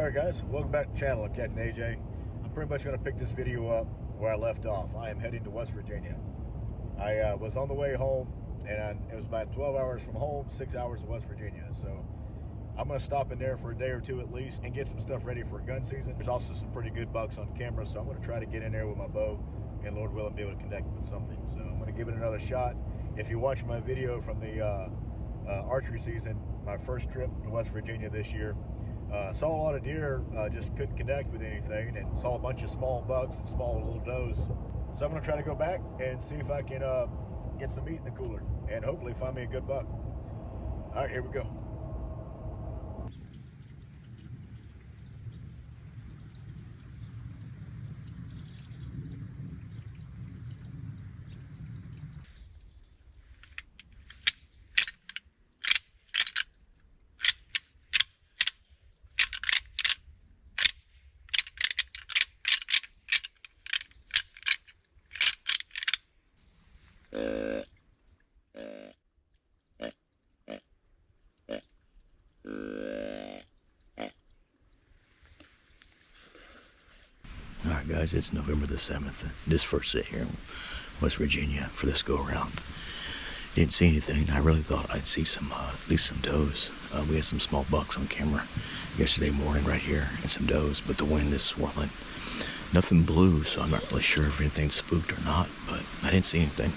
Alright guys, welcome back to the channel. I'm Captain AJ. I'm pretty much going to pick this video up where I left off. I am heading to West Virginia. I was on the way home, and it was about 12 hours from home, 6 hours to West Virginia. So I'm going to stop in there for a day or two at least and get some stuff ready for gun season. There's also some pretty good bucks on camera, so I'm going to try to get in there with my bow and Lord willing be able to connect with something. So I'm going to give it another shot. If you watch my video from the archery season, my first trip to West Virginia this year, saw a lot of deer, just couldn't connect with anything, and saw a bunch of small bucks and small little does. So I'm going to try to go back and see if I can get some meat in the cooler and hopefully find me a good buck. All right, here we go. Alright guys, it's November the 7th. This first sit here in West Virginia for this go around. Didn't see anything. I really thought I'd see some, at least some does. We had some small bucks on camera yesterday morning right here and some does, but the wind is swirling. Nothing blew, so I'm not really sure if anything's spooked or not, but I didn't see anything.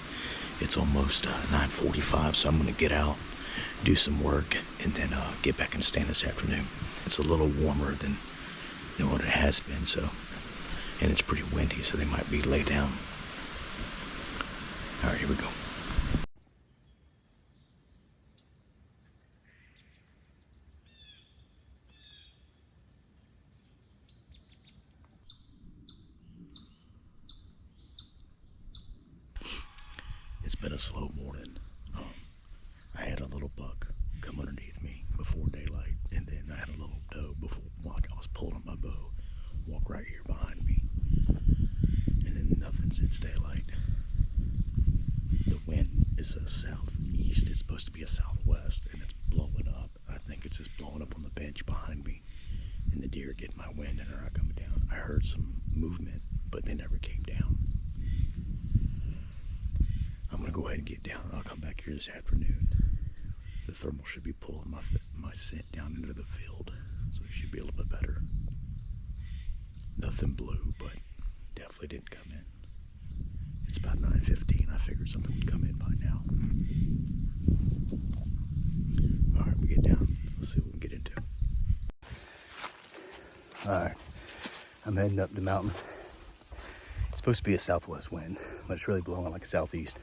It's almost 9:45, so I'm going to get out, do some work, and then get back in the stand this afternoon. It's a little warmer than what it has been, so, and it's pretty windy, so they might be laid down. All right, here we go. It's been a slow morning. I had a little buck come underneath me before daylight, and then I had a little doe before, like I was pulling on my bow, walk right here behind me, and then nothing since daylight. The wind is a southeast. It's supposed to be a southwest, and it's blowing up. I think it's just blowing up on the bench behind me, and the deer are getting my wind and they're not coming down. I heard some movement, but they never came down. I'm gonna go ahead and get down. I'll come back here this afternoon. The thermal should be pulling my scent down into the field, so it should be a little bit better. Nothing blew, but definitely didn't come in. It's about 9:15. I figured something would come in by now. All right, we get down. Let's see what we can get into. All right, I'm heading up the mountain. It's supposed to be a southwest wind, but it's really blowing like southeast.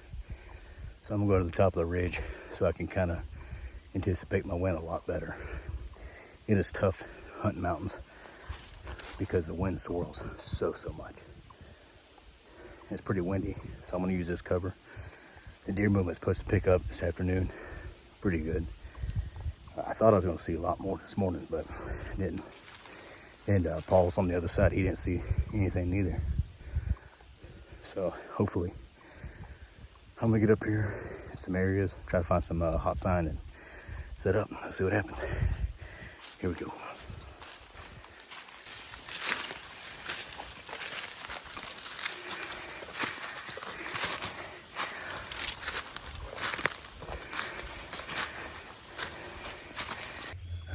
So I'm gonna go to the top of the ridge so I can kind of anticipate my wind a lot better. It is tough hunting mountains because the wind swirls so much. It's pretty windy, so I'm gonna use this cover. The deer movement's supposed to pick up this afternoon, pretty good. I thought I was gonna see a lot more this morning, but I didn't. And Paul's on the other side, he didn't see anything either. So hopefully, I'm gonna get up here in some areas, try to find some hot sign and set up. Let's see what happens. Here we go.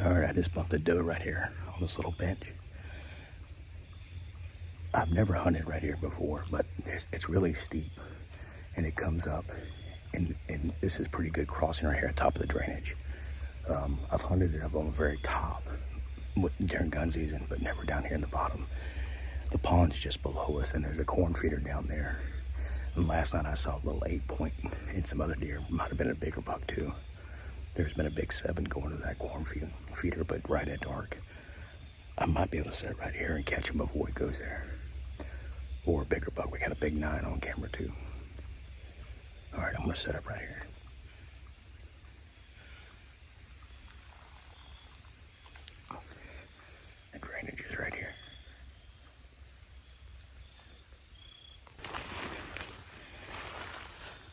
All right, I just bumped a doe right here on this little bench. I've never hunted right here before, but it's really steep and it comes up, and this is pretty good crossing right here at the top of the drainage. I've hunted it up on the very top during gun season, but never down here in the bottom. The pond's just below us, and there's a corn feeder down there. And last night I saw a little 8-point and some other deer. Might have been a bigger buck too. There's been a big 7 going to that corn feeder, but right at dark. I might be able to sit right here and catch him before he goes there. Or a bigger buck. We got a big 9 on camera too. All right, I'm gonna set up right here. The drainage is right here.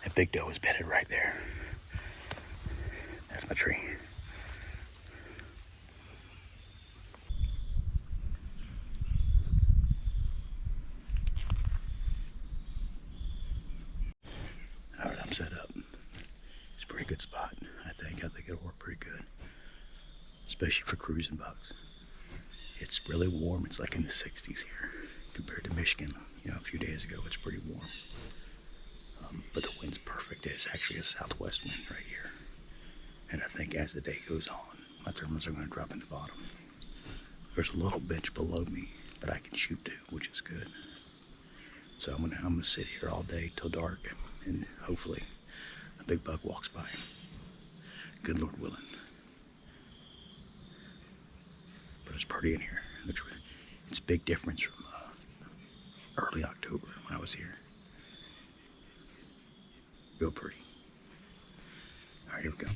That big doe is bedded right there. That's my tree. set up. It's a pretty good spot, I think. I think it'll work pretty good, especially for cruising bucks. It's really warm. It's like in the 60s here compared to Michigan. You know, a few days ago, it's pretty warm. But the wind's perfect. It's actually a southwest wind right here. And I think as the day goes on, my thermals are going to drop in the bottom. There's a little bench below me that I can shoot to, which is good. So I'm gonna sit here all day till dark, and hopefully a big buck walks by. Good Lord willing. But it's pretty in here. It's a big difference from early October when I was here. Real pretty. All right, here we go.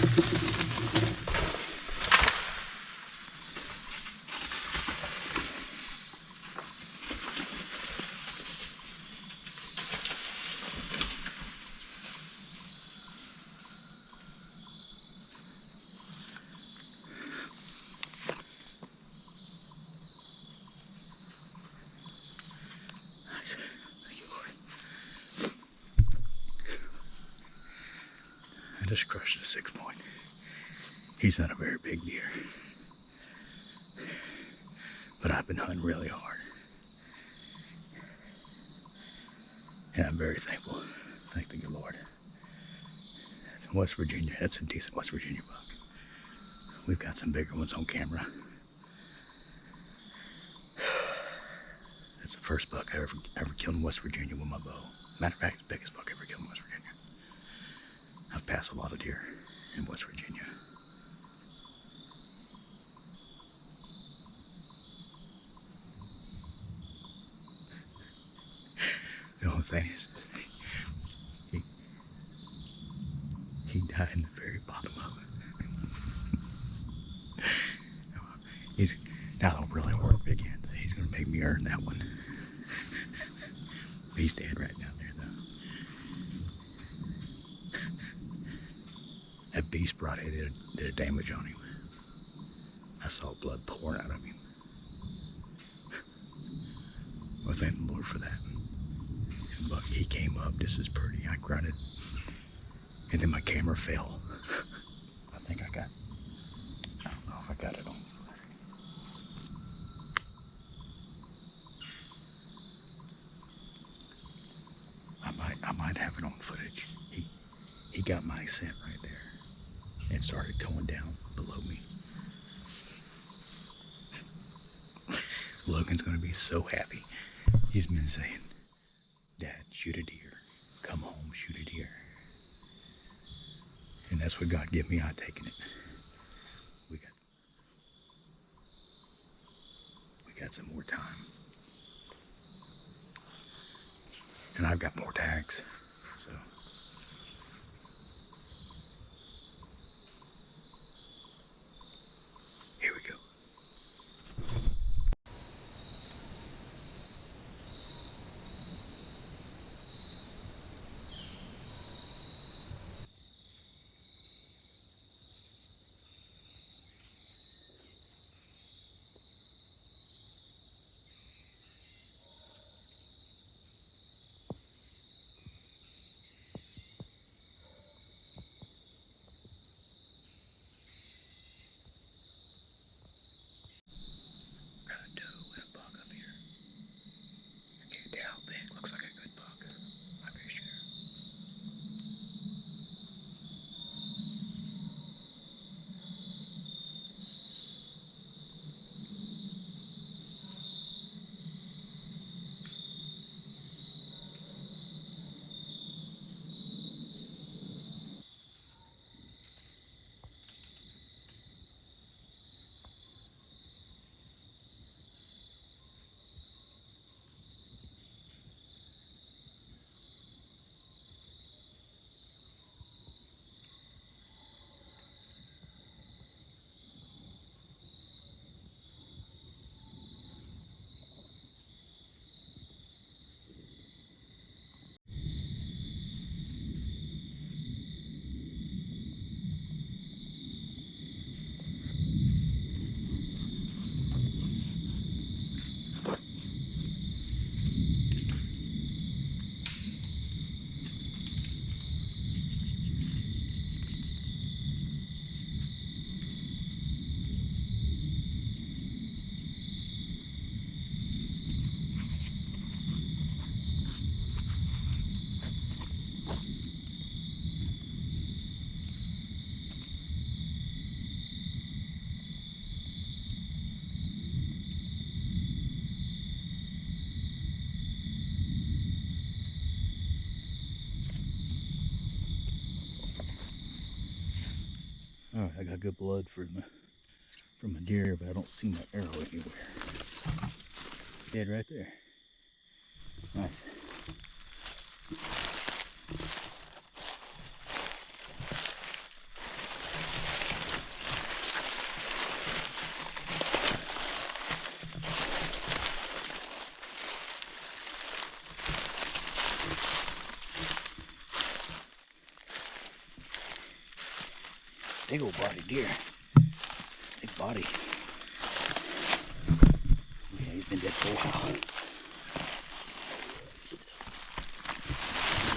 Thank you, Lord. I just crushed a 6-point. He's not a very big deer, but I've been hunting really hard, and I'm very thankful. Thank the good Lord. That's in West Virginia. That's a decent West Virginia buck. We've got some bigger ones on camera. That's the first buck I ever killed in West Virginia with my bow. Matter of fact, it's the biggest buck I ever killed in West Virginia. I've passed a lot of deer in West Virginia. The only thing is, he died in the very bottom of it. Now I'll really work big ends. He's gonna make me earn that one. He's dead right down there though. That beast brought it did a damage on him. I saw blood pouring out of him. Well, thank the Lord for that. Look, he came up just as pretty. I grunted, and then my camera fell. I think I don't know if I got it on. I might have it on footage. He got my scent right there and started going down below me. Logan's gonna be so happy. He's been saying, "Dad, shoot a deer. Come home, shoot a deer." And that's what God gave me. I've taken it. We got some more time. And I've got more tags, so. Here we go. Got a doe and a buck up here. I can't tell how big. Looks like a good buck. Might be a shooter. All right, I got good blood from a deer, but I don't see my arrow anywhere. Dead right there. Nice. Big old body deer. Big body. Yeah, he's been dead for a while.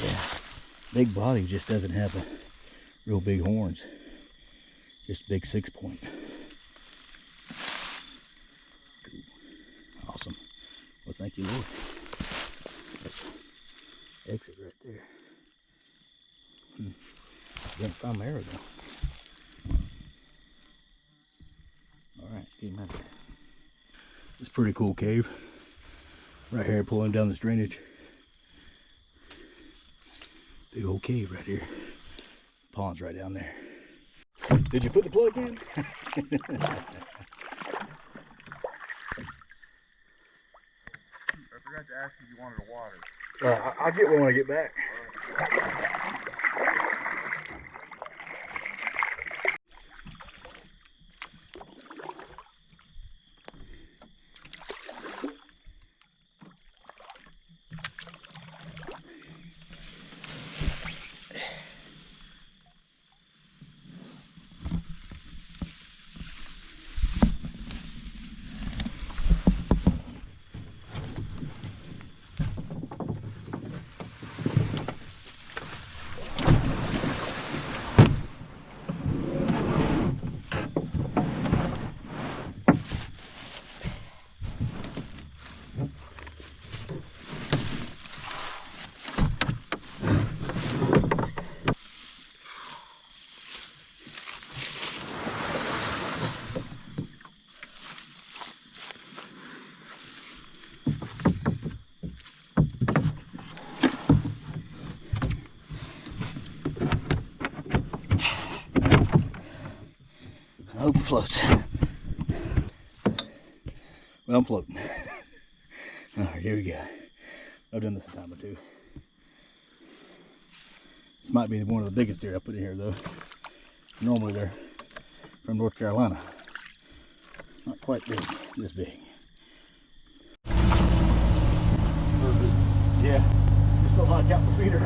Yeah. Big body, just doesn't have a real big horns. Just big 6-point. Cool. Awesome. Well, thank you, Lord. That's exit right there. Gonna find my arrow though. Alright, get him out there. It's a pretty cool cave. Right here, pulling down this drainage. Big old cave right here. Pond's right down there. Did you put the plug in? I forgot to ask if you wanted a water. I'll get one when I get back. I hope it floats. Well, I'm floating. Alright, here we go. I've done this a time or two. This might be one of the biggest deer I put in here though. Normally they're from North Carolina. Not quite big, this big. Yeah, just don't like out the feeder.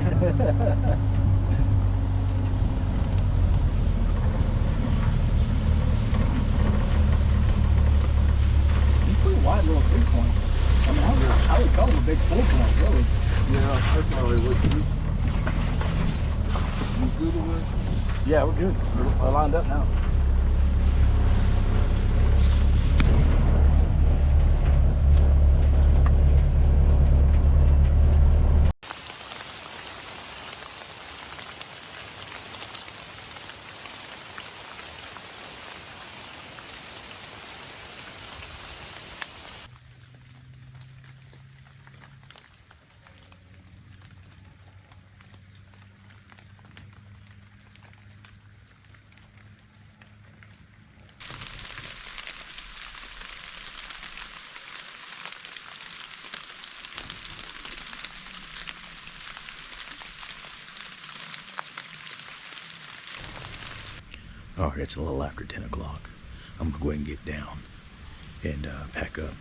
Wide little 3-point. I mean, I would call him a big 4-point, really. Yeah, that's probably what you good over there? Yeah, we're good. We're lined up now. All right, it's a little after 10 o'clock. I'm gonna go ahead and get down and pack up.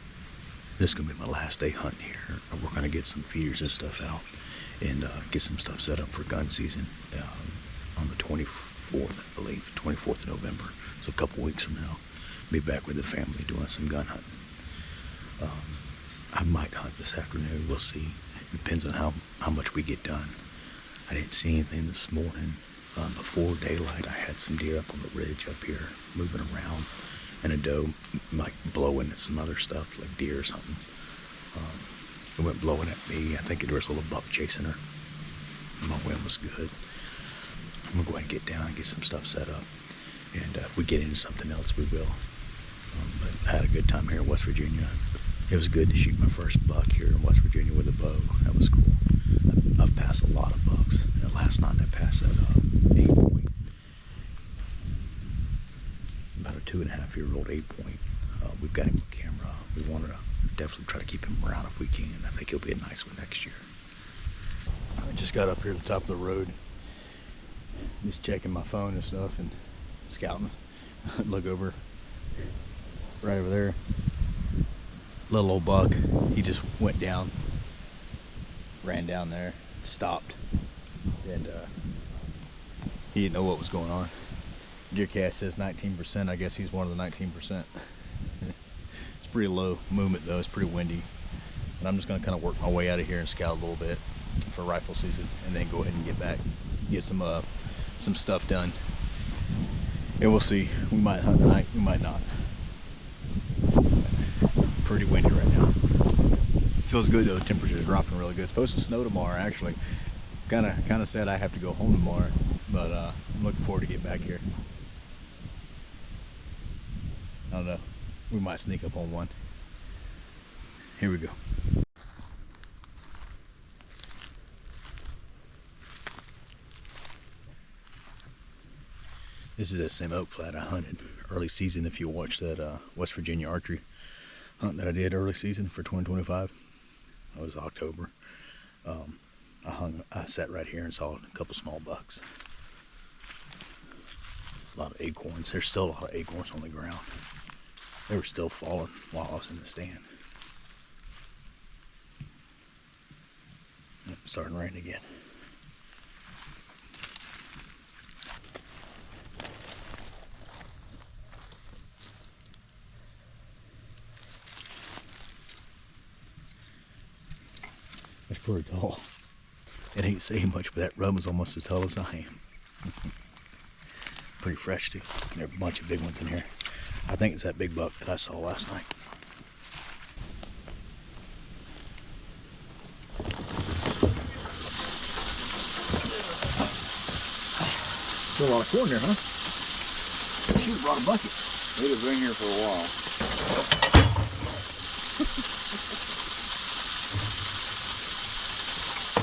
This is gonna be my last day hunting here. We're gonna get some feeders and stuff out and get some stuff set up for gun season on the 24th, I believe, 24th of November. So a couple weeks from now, be back with the family doing some gun hunting. I might hunt this afternoon, we'll see. It depends on how much we get done. I didn't see anything this morning. Before daylight, I had some deer up on the ridge up here moving around, and a doe like blowing at some other stuff like deer or something. It went blowing at me. I think there was a little buck chasing her. My wind was good. I'm gonna go ahead and get down and get some stuff set up, and if we get into something else, we will. But I had a good time here in West Virginia. It was good to shoot my first buck here in West Virginia with a bow. That was cool. I've passed a lot of bucks. And last night I passed that 8-point. About a 2.5-year-old 8-point. We've got him on camera. We want to definitely try to keep him around if we can. I think he'll be a nice one next year. I just got up here at the top of the road. Just checking my phone and stuff and scouting. Look over, right over there. Little old buck. He just went down. Ran down there, stopped, and he didn't know what was going on. Deercast says 19%. I guess he's one of the 19%. It's pretty low movement though. It's pretty windy. And I'm just going to kind of work my way out of here and scout a little bit for rifle season, and then go ahead and get back, get some stuff done. And we'll see. We might hunt tonight. We might not. Pretty windy right now. Feels good though. The temperature's dropping really good. It's supposed to snow tomorrow actually. Kind of sad I have to go home tomorrow, but I'm looking forward to get back here. I don't know. We might sneak up on one. Here we go. This is that same oak flat I hunted early season. If you watch that West Virginia archery hunt that I did early season for 2025, it was October. I sat right here and saw a couple small bucks. A lot of acorns. There's still a lot of acorns on the ground. They were still falling while I was in the stand. Yep, starting to rain again. That's pretty tall. It ain't saying much, but that rub is almost as tall as I am. Pretty fresh too. There are a bunch of big ones in here. I think it's that big buck that I saw last night. Still a lot of corn there, huh? Should have brought a bucket. They'd have been here for a while.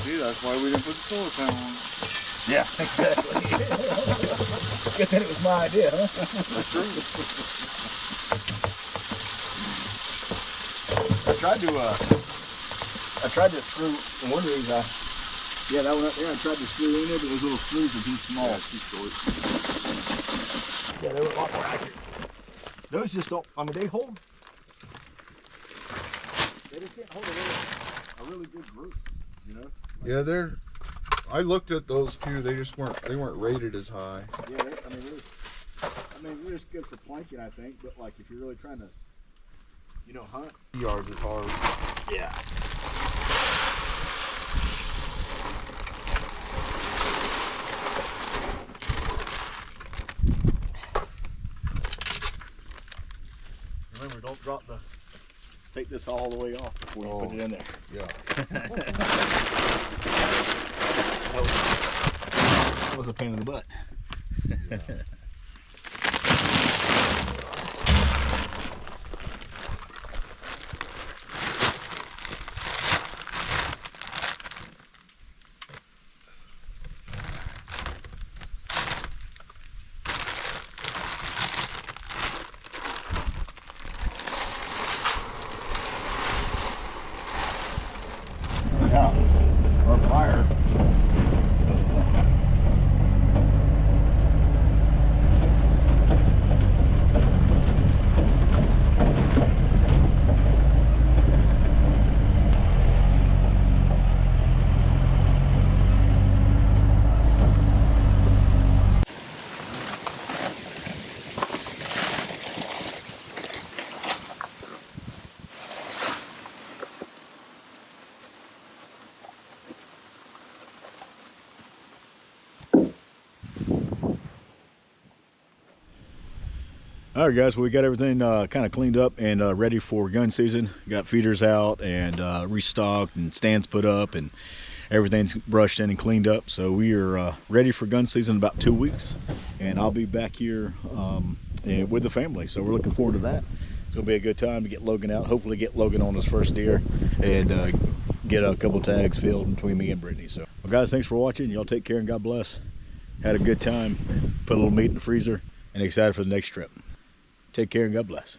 See, that's why we didn't put the solar panel on. Yeah, exactly. Guess that it was my idea, huh? That's true. I tried to screw, and one of these, yeah, that one up there, I tried to screw in there, but those little screws are too small. Yeah, too short. Yeah, they were a lot more accurate. Those just don't, I mean, they hold. They just didn't hold a really good group, you know? Yeah, I looked at those two. They weren't rated as high. Yeah, they're just good for planking, I think. But like, if you're really trying to, you know, hunt, Yards is hard. yeah. Remember, don't drop take this all the way off before you put it in there. Yeah. That was a pain in the butt. Yeah. Yeah, or fire. All right, guys, well, we got everything kind of cleaned up and ready for gun season. Got feeders out and restocked and stands put up, and everything's brushed in and cleaned up. So we are ready for gun season in about 2 weeks, and I'll be back here with the family. So we're looking forward to that. It's gonna be a good time to get Logan out. Hopefully get Logan on his first deer and get a couple tags filled between me and Brittany. So, well, guys, thanks for watching. Y'all take care and God bless. Had a good time. Put a little meat in the freezer and excited for the next trip. Take care and God bless.